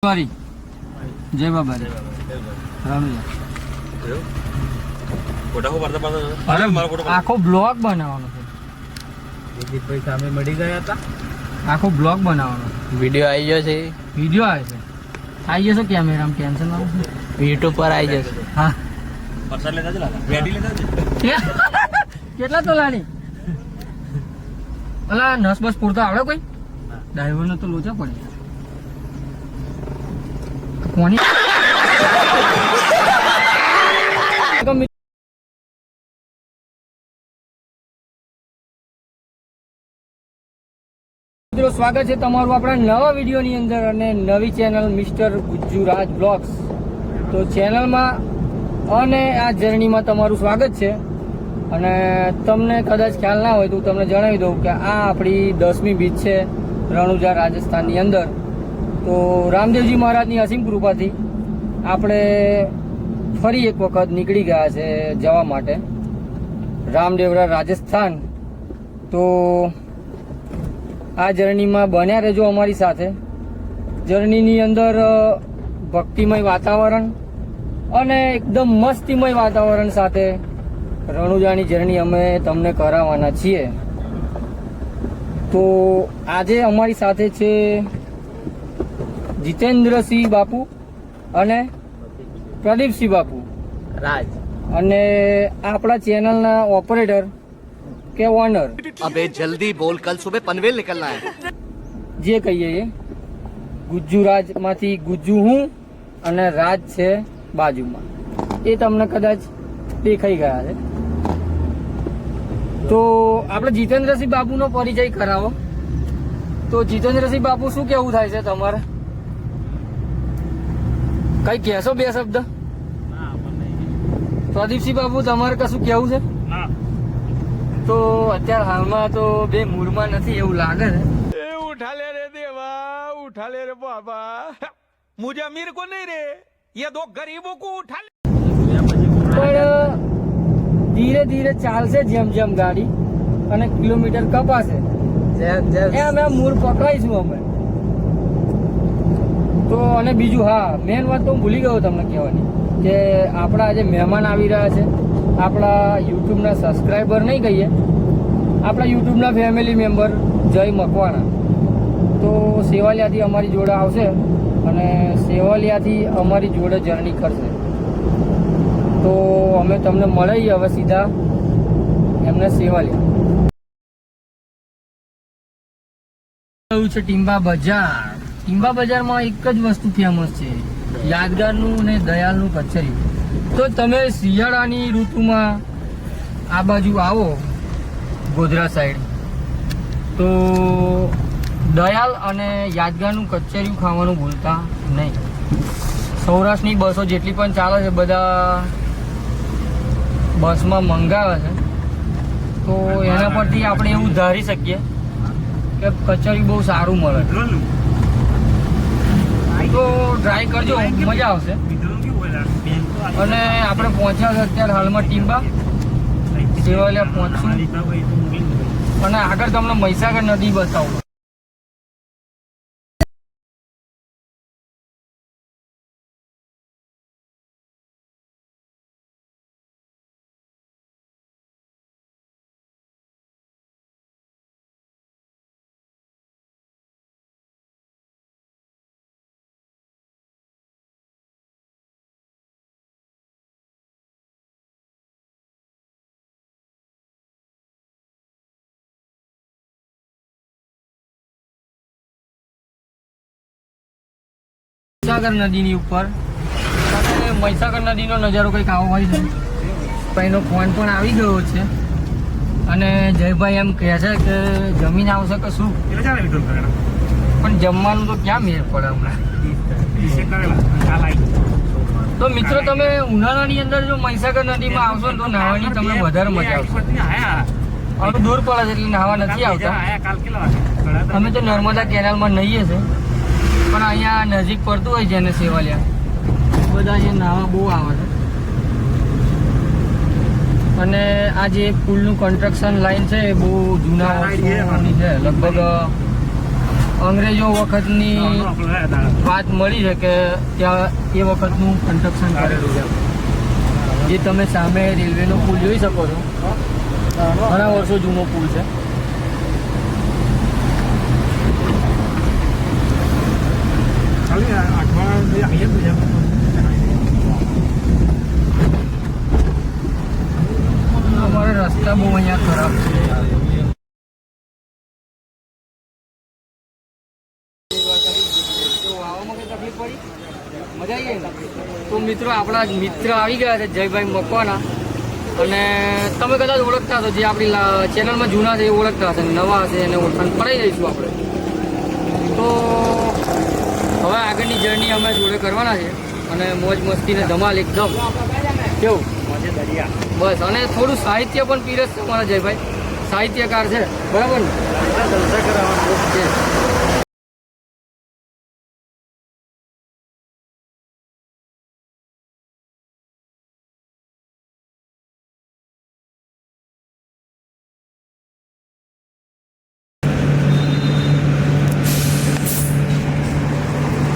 Sorry જય બાબા આખો blog બનાવવાનો છે. દિલીપભાઈ સામે મળી ગયા હતા. આખો બ્લોગ બનાવવાનો વિડીયો આવી ગયો છે. વિડીયો આવે છે આવી જશે કેમેરામાં ટેન્શન ના યુટ્યુબ પર આવી જશે. હા કેટલા તો લાડી અલા નસ બસ પૂરતા આવડે કોઈ ડ્રાઈવર નો તો લોચા પડે કોની મિત્રો સ્વાગત છે તમારું આપણા નવા વિડીયોની અંદર અને નવી ચેનલ મિસ્ટર ગુજ્જુરાજ બ્લોગ્સ. તો ચેનલમાં અને આ જર્નીમાં તમારું સ્વાગત છે. અને તમને કદાચ ખ્યાલ ના હોય તો હું તમને જણાવી દઉં કે આ આપણી 10મી બીચ છે રણુજા રાજસ્થાનની અંદર. તો રામદેવજી મહારાજની અસીમ કૃપાથી આપણે ફરી એક વખત નીકળી ગયા છે જવા માટે રામદેવરા રાજસ્થાન. તો આ જર્નીમાં બન્યા રહેજો અમારી સાથે. જર્નીની અંદર ભક્તિમય વાતાવરણ અને એકદમ મસ્તીમય વાતાવરણ સાથે રણુજાની જર્ની અમે તમને કરાવવાના છીએ. તો આજે અમારી સાથે છે જીતેન્દ્રસિંહ બાપુ અને પ્રદીપસિંહ બાપુ રાજ અને આપણા ચેનલના ઓપરેટર કે ઓનર. अबे जल्दी बोल, कल सुबह पनवेल निकलना है. જે કહીએ એ ગુજ્જુરાજ માંથી ગુજ્જુ હું અને રાજ છે બાજુમાં. એ તમને કદાચ દેખાઈ ગયા છે. તો આપણે જીતેન્દ્રસિંહ બાપુનો પરિચય કરાવો. તો જીતેન્દ્રસિંહ બાપુ શું કેવું થાય છે તમારે? કઈ કહેશો બે શબ્દ? પ્રદીપસિંહ બાપુ તમારે કશું કેવું છે? તો અત્યારે હાલમાં તો બે મૂડમાં નથી એવું લાગે છે. उठा ले रे देवा, उठा ले रे बाबा, मुझे अमीर को नहीं रे, ये दो गरीबों को उठा ले. પણ ધીરે ધીરે ચાલશે જેમ જેમ ગાડી અને કિલોમીટર કપાશે એમ એમ મૂળ પકડાઈશું અમે. તો અને બીજું હા મેન વાત તો હું ભૂલી ગયો તમને કહેવાની કે આપણા આજે મહેમાન આવી રહ્યા છે. આપણા યુટ્યુબના સબસ્ક્રાઈબર નહીં કહીએ, આપણા યુટ્યુબના ફેમિલી મેમ્બર જય મકવાણા. તો સેવાલિયાથી અમારી જોડે આવશે અને સેવાલિયાથી અમારી જોડે જર્ની કરશે. તો અમે તમને મળીએ હવે સીધા એમને સેવાલિયા. છે ટીમ્બા બજાર. ટીમ્બા બજારમાં એક જ વસ્તુ ફેમસ છે, યાદગારનું અને દયાલનું કચરિયું. તો તમે શિયાળાની ઋતુમાં આ બાજુ આવો ગોધરા સાઈડ તો દયાલ અને યાદગારનું કચરિયું ખાવાનું ભૂલતા નહીં. સૌરાષ્ટ્રની બસો જેટલી પણ ચાલે છે બધા બસમાં મંગાવે છે. તો એના પરથી આપણે એવું ધારી શકીએ કે કચરિયું બહુ સારું મળે. તો ટ્રાય કરજો, મજા આવશે. અને આપણે પહોંચ્યા છે અત્યારે હાલમાં ટીમ્બા સેવાલિયા પહોંચશું અને આગળ તમને મહીસાગર નદી બતાવું. મહીસાગર નદીની ઉપર અને મહીસાગર નદીનો નજારો કંઈક આવો હોય છે. ભાઈનો ફોન પણ આવી ગયો છે અને જયભાઈ એમ કહે છે કે જમીન આવશે કે શું, પણ જમવાનું તો ક્યાં મેળ પડે હમણાં. તો મિત્રો તમે ઉનાળાની અંદર જો મહીસાગર નદીમાં આવશો ને તો નાહવાની તમને વધારે મજા આવશે. હવે દૂર પડે છે એટલે નાહવા નથી આવતા. અમે તો નર્મદા કેનાલમાં નહીએ છીએ, પણ અહીંયા નજીક પડતું હોય છે ને સેવાલિયા બધા જે નાવા બહુ આવે છે. અને આ જે પુલનું કન્સ્ટ્રક્શન લાઈન છે એ બહુ જૂના વર્ષોની છે. લગભગ અંગ્રેજો વખતની વાત મળી છે કે ત્યાં એ વખતનું કન્સ્ટ્રક્શન કરેલું છે, જે તમે સામે રેલવેનો પુલ જોઈ શકો છો. ઘણા વર્ષો જૂનો પુલ છે. અમારે રસ્તા બહુ અહીંયા ખરાબ છે. મજા આવી ગઈ ને? તો મિત્રો આપણા મિત્ર આવી ગયા છે જયભાઈ મકવાના, અને તમે કદાચ ઓળખતા હશો, જે આપણી ચેનલમાં જૂના છે એ ઓળખતા હશે, નવા હશે એને ઓળખાણ કરાવી દઈશું આપણે. તો હવે આગળની જર્ની અમે જોડે કરવાના છે, અને મોજ મસ્તીને ધમાલ એકદમ કેવું બસ. અને થોડું સાહિત્ય પણ પીરસ છે અમારા જયભાઈ, સાહિત્યકાર છે બરાબર ને? ઓકે.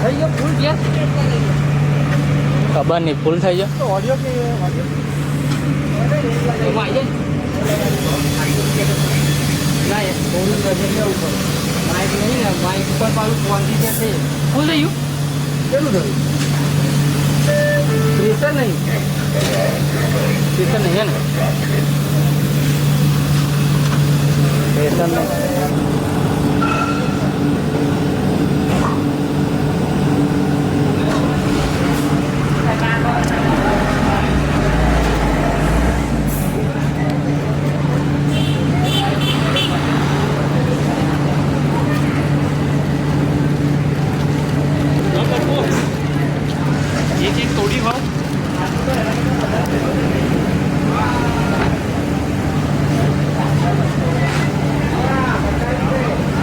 થઈ ગયો ફૂલ ગયા? ખબર નહીં, ફૂલ થઈ જાય. એમાં આવી જાય ના એ થોડું વજન લેવું પડે. માઇક નહીં ને, માઇક ઉપર મારું ક્વોન્ટિટી છે. ફૂલ થઈ ગયું? કેટલું થયું? પ્રેશર નહીં હે ને? પ્રેશર નહીં.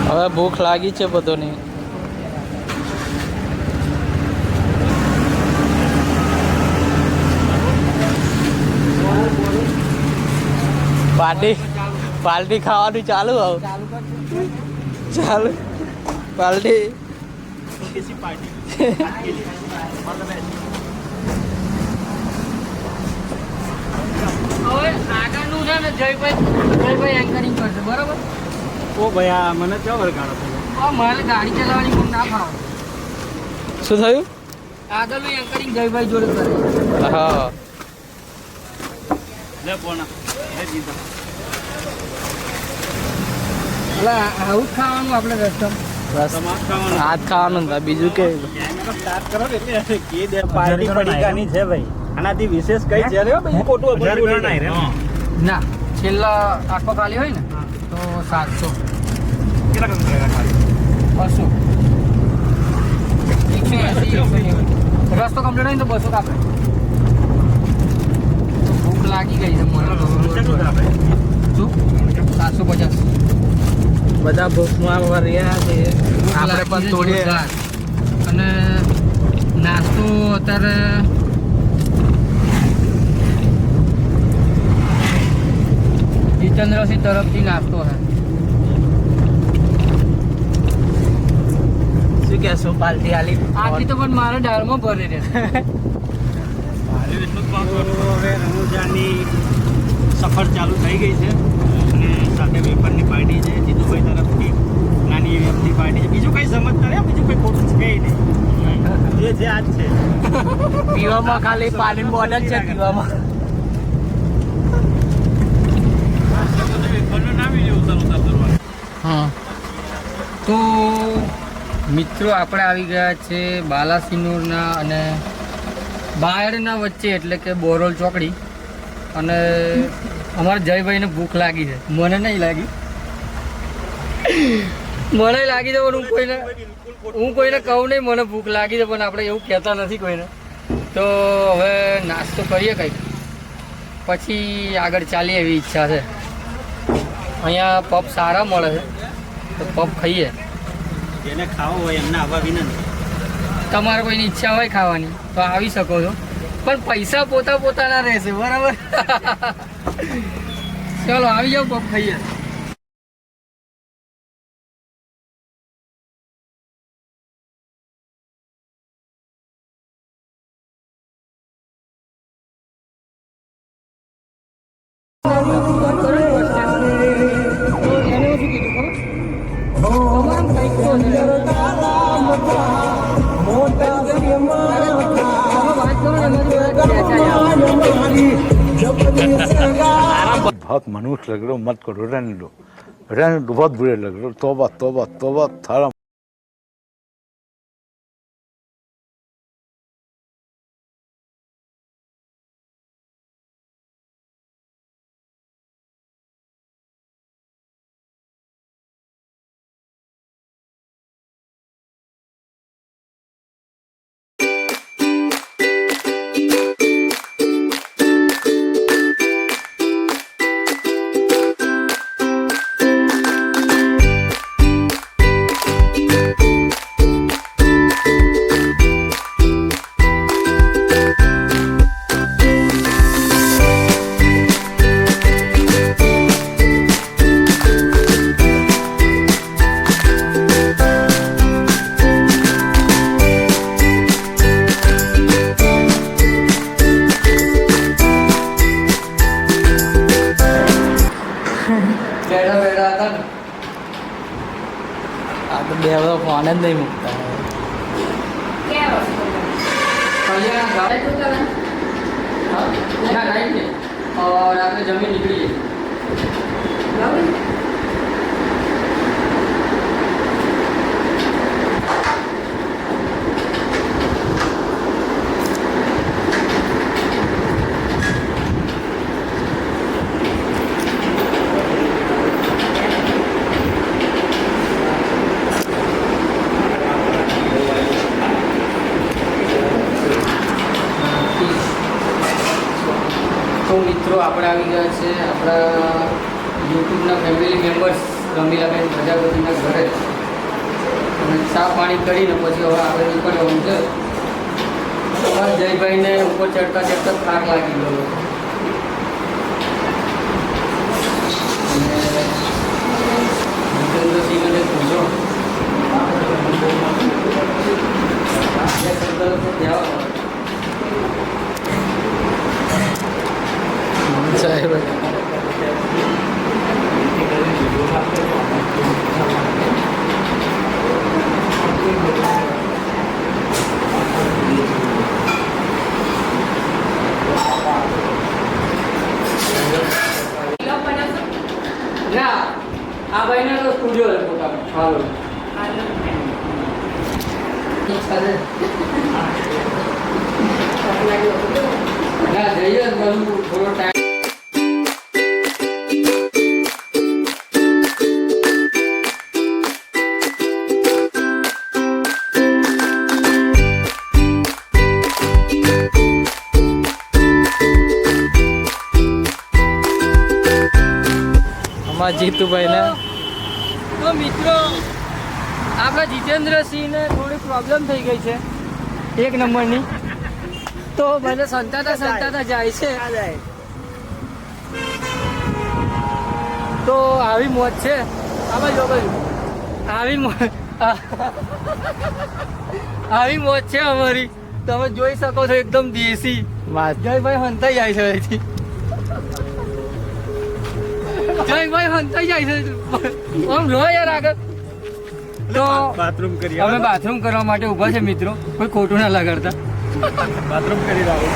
હવે ભૂખ લાગી છે બધોની. પાર્ટી ખાવાનું ચાલુ હવે. ચાલુ પાર્ટી. હવે આગળનું છે ને જયભાઈ એન્કરિંગ કરશે બરાબર? ઓ ભયા મને ક્યાં વળગાડો છો? મારે ગાડી ચલાવવાની મને ના ફાવે. શું થયું? આગળનું એન્કરિંગ જયભાઈ જોડે કરે. હા લે પોણા લે દીધા. એટલે આવું જ ખાવાનું આપણે રસ્તામાં. હાથ ખાવાનું હતા, બીજું કે સ્ટાર્ટ કરો એટલે કે દે પાર્ટી પડીકાની છે ભાઈ. આનાથી વિશેષ કઈ છે રે ભાઈ? ખોટું અભણ નહીં રે. ના છેલ્લા આખો ખાલી હોય ને તો 700. કેટલા કમ કરેગા ખાલી? 200 180 રસ્તો કમ્પ્લીટ હોય ને તો 200 કાપે. ભૂખ લાગી ગઈ છે મને તો. શું 750 બધા ભૂખમાં રહ્યા છે. આપણે પણ તોડીએ. અને નાસ્તો અત્યારે જીતેન્દ્રસિંહ તરફથી નાસ્તો છે. શું કહેશો? પાર્ટી આલી આથી તો પણ મારે દાળમાં ભરી રહે. હવે રણુજાની સફર ચાલુ થઈ ગઈ છે અને સાથે વેપારની પાર્ટી છે જીતુભાઈ તરફથી નાની એવી અમથી પાર્ટી છે. બીજું કઈ સમજતા નહીં, બીજું કઈ ખોટું છે નહીં. જે આજ છે પીવામાં ખાલી પાણી બોટલ છે પીવામાં. હા તો મિત્રો આપણે આવી ગયા છે બાલાસિનોરના અને બાયડના વચ્ચે, એટલે કે બોરોલ ચોકડી. અને અમારા જયભાઈને ભૂખ લાગી છે, મને નહીં લાગી. મને લાગી છે પણ હું કોઈને કહું નહીં મને ભૂખ લાગી છે, પણ આપણે એવું કહેતા નથી કોઈને. તો હવે નાસ્તો કરીએ કંઈક, પછી આગળ ચાલીએ એવી ઈચ્છા છે. અહીંયા પબ સારા મળે છે તો પબ ખાઈએ. જેને ખાવો હોય એમને આવવા વિનંતી. તમારે કોઈની ઈચ્છા હોય ખાવાની તો આવી શકો છો, પણ પૈસા પોતાના રહેશે બરાબર. ચલો આવી જાઓ પબ ખાઈએ. बहुत मनुष्य लग रहे हो, मत करो, रहने दो, बहुत बुरे लग रहे हो, तौबा तौबा तौबा थारा। બેઠા બેઠા હતા ને આ તો બે હવે ફોન જ નહીં મૂકતા કલ્યાણ ગાડી તો ચાલે હા ના ગાડી ને और આપણે જમીન નીકળી જઈએ તો મિત્રો આપણે આવી ગયા છે આપણા યુટ્યુબના ફેમિલી મેમ્બર્સ રમીલાબેન પ્રજાપતિના ઘરે અને ચા પાણી કરીને પછી હવે આપણે નીકળવાનું છે અમારા જયભાઈને ઉપર ચડતા ચડતા થાક લાગી ગયો અને જીતેન્દ્રસિંહને પૂછો સાહેબ ના આ ભાઈને તો સ્ટુડિયો છે પોતાનો હાલો ના જઈએ બધું થોડો ટાઈમ અમારા જીતુભાઈને તો મિત્રો આપણા જીતેન્દ્રસિંહને થોડી પ્રોબ્લેમ થઈ ગઈ છે 1 નંબરની તો મને સંતાતા જાય છે તો આવી મોજ છે આમાં જો બધું આવી મોજ છે અમારી તમે જોઈ શકો છો એકદમ દેશી જયભાઈ હંતાઈ જાય છે અહીંથી જયભાઈ હંતાઈ જાય છે આમ લો યાર આગળ તો બાથરૂમ કરી અમે બાથરૂમ કરવા માટે ઊભા છે મિત્રો કોઈ ખોટું ના લગાડતા બાથરૂમ કરી લાવો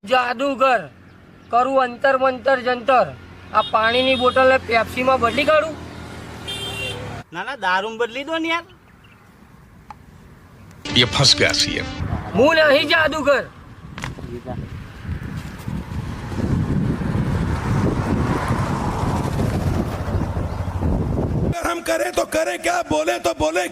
જાદુગર કરું અંતર મંતર જંતર આ પાણીની બોટલને પેપ્સીમાં બદલી કાઢું ના દારૂ બદલી દો ને યાર ये फंस गया सीएम। હું નહીં જાદુગર. हम करें तो करें क्या, बोले तो बोले